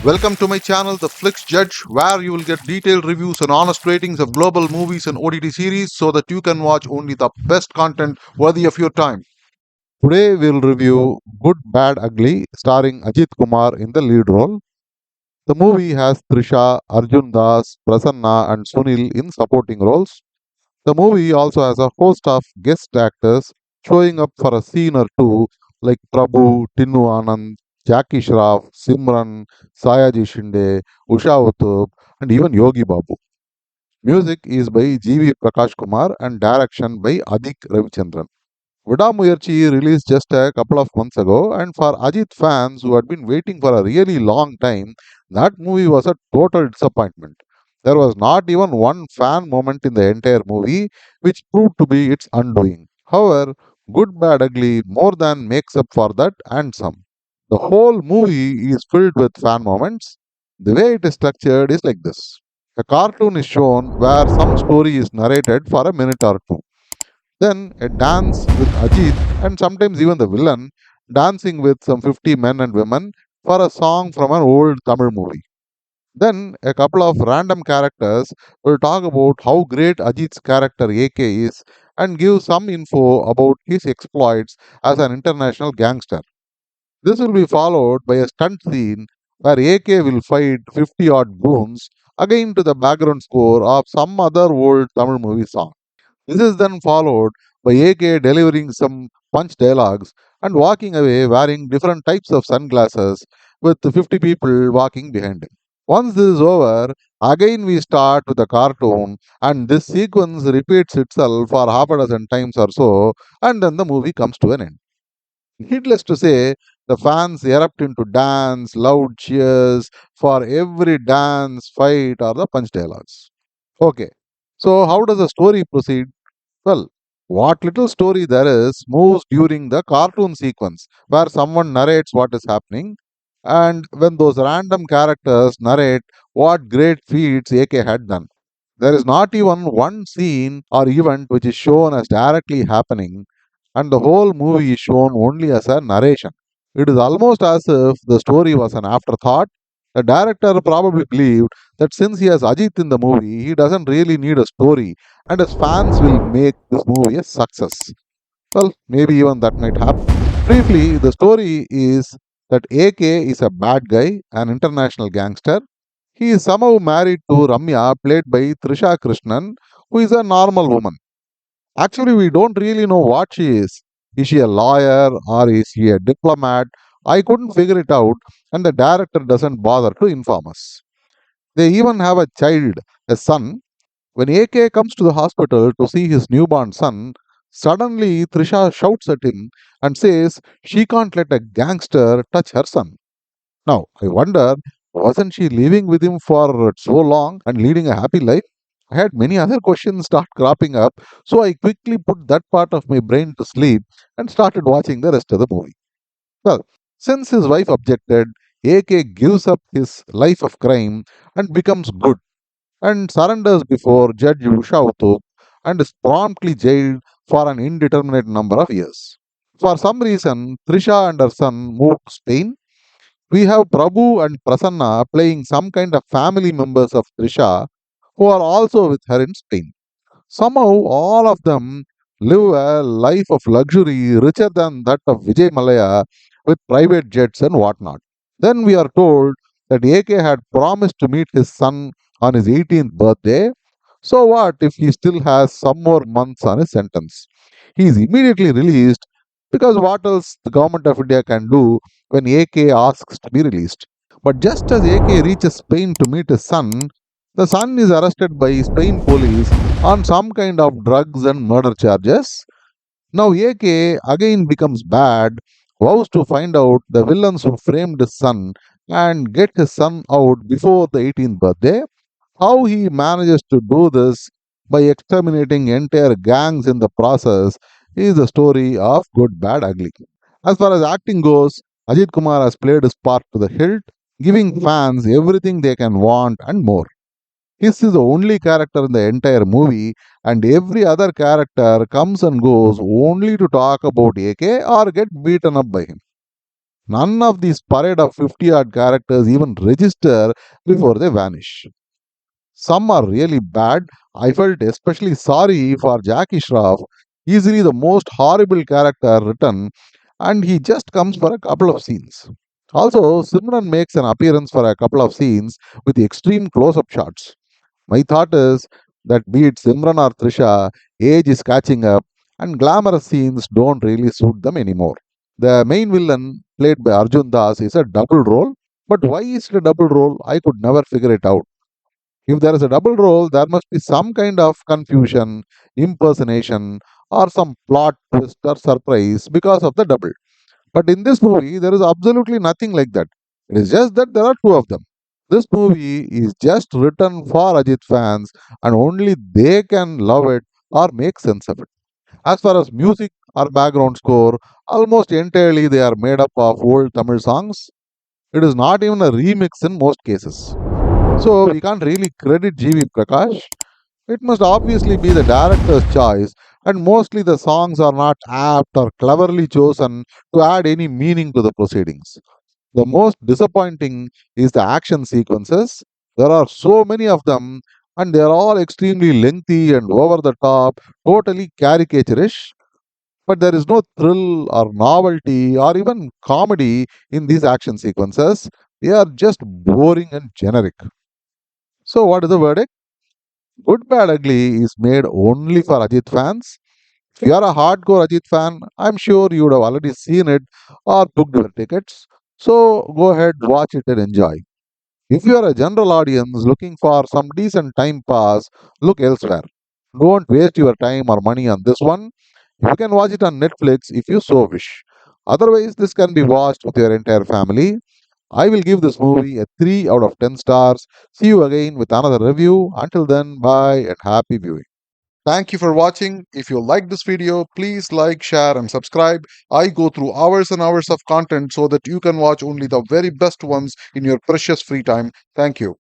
Welcome to my channel, The Flix Judge, where you will get detailed reviews and honest ratings of global movies and OTT series so that you can watch only the best content worthy of your time. Today we'll review Good, Bad, Ugly, starring Ajith Kumar in the lead role. The movie has Trisha, Arjun Das, Prasanna, and Sunil in supporting roles. The movie also has a host of guest actors showing up for a scene or two, like Prabhu, Tinnu Anand, Jackie Shroff, Simran, Sayaji Shinde, Usha Uthup, and even Yogi Babu. Music is by G.V. Prakash Kumar and direction by Adhik Ravichandran. Vidamuyarchi released just a couple of months ago, and for Ajith fans who had been waiting for a really long time, that movie was a total disappointment. There was not even one fan moment in the entire movie, which proved to be its undoing. However, Good Bad Ugly more than makes up for that and some. The whole movie is filled with fan moments. The way it is structured is like this. A cartoon is shown where some story is narrated for a minute or two. Then a dance with Ajit and sometimes even the villain dancing with some 50 men and women for a song from an old Tamil movie. Then a couple of random characters will talk about how great Ajit's character AK is and give some info about his exploits as an international gangster. This will be followed by a stunt scene where AK will fight 50 odd goons again to the background score of some other old Tamil movie song. This is then followed by AK delivering some punch dialogues and walking away wearing different types of sunglasses with 50 people walking behind him. Once this is over, again we start with the cartoon and this sequence repeats itself for half a dozen times or so and then the movie comes to an end. Needless to say, the fans erupt into dance, loud cheers for every dance, fight, or the punch dialogues. Okay, so how does the story proceed? Well, what little story there is moves during the cartoon sequence where someone narrates what is happening, and when those random characters narrate what great feats AK had done. There is not even one scene or event which is shown as directly happening, and the whole movie is shown only as a narration. It is almost as if the story was an afterthought. The director probably believed that since he has Ajit in the movie, he doesn't really need a story, and his fans will make this movie a success. Well, maybe even that might happen. Briefly, the story is that AK is a bad guy, an international gangster. He is somehow married to Ramya, played by Trisha Krishnan, who is a normal woman. Actually, we don't really know what she is. Is she a lawyer or is she a diplomat? I couldn't figure it out, and the director doesn't bother to inform us. They even have a child, a son. When AK comes to the hospital to see his newborn son, suddenly Trisha shouts at him and says she can't let a gangster touch her son. Now, I wonder, wasn't she living with him for so long and leading a happy life? I had many other questions start cropping up, so I quickly put that part of my brain to sleep and started watching the rest of the movie. Well, since his wife objected, AK gives up his life of crime and becomes good and surrenders before Judge Usha Uthup and is promptly jailed for an indeterminate number of years. For some reason, Trisha and her son moved to Spain. We have Prabhu and Prasanna playing some kind of family members of Trisha who are also with her in Spain. Somehow, all of them live a life of luxury richer than that of Vijay Malaya with private jets and whatnot. Then we are told that AK had promised to meet his son on his 18th birthday. So, what if he still has some more months on his sentence? He is immediately released because what else the government of India can do when AK asks to be released? But just as AK reaches Spain to meet his son, the son is arrested by Spain police on some kind of drugs and murder charges. Now AK again becomes bad, vows to find out the villains who framed his son and get his son out before the 18th birthday. How he manages to do this by exterminating entire gangs in the process is the story of Good, Bad, Ugly. As far as acting goes, Ajit Kumar has played his part to the hilt, giving fans everything they can want and more. His is the only character in the entire movie, and every other character comes and goes only to talk about AK or get beaten up by him. None of these parade of 50 odd characters even register before they vanish. Some are really bad. I felt especially sorry for Jackie Shroff, easily the most horrible character written, and he just comes for a couple of scenes. Also, Simran makes an appearance for a couple of scenes with extreme close up shots. My thought is that be it Simran or Trisha, age is catching up, and glamorous scenes don't really suit them anymore. The main villain, played by Arjun Das, is a double role. But why is it a double role? I could never figure it out. If there is a double role, there must be some kind of confusion, impersonation, or some plot twist or surprise because of the double. But in this movie, there is absolutely nothing like that. It is just that there are two of them. This movie is just written for Ajith fans, and only they can love it or make sense of it. As far as music or background score, almost entirely they are made up of old Tamil songs. It is not even a remix in most cases. So we can't really credit GV Prakash. It must obviously be the director's choice, and mostly the songs are not apt or cleverly chosen to add any meaning to the proceedings. The most disappointing is the action sequences. There are so many of them, and they are all extremely lengthy and over the top, totally caricaturish. But there is no thrill or novelty or even comedy in these action sequences. They are just boring and generic. So, what is the verdict? Good Bad Ugly is made only for Ajit fans. If you are a hardcore Ajit fan, I'm sure you would have already seen it or booked your tickets. So go ahead, watch it and enjoy. If you are a general audience looking for some decent time pass, look elsewhere. Don't waste your time or money on this one. You can watch it on Netflix if you so wish. Otherwise, this can be watched with your entire family. I will give this movie a 3 out of 10 stars. See you again with another review. Until then, bye and happy viewing. Thank you for watching. If you like this video, please like, share, and subscribe. I go through hours and hours of content so that you can watch only the very best ones in your precious free time. Thank you.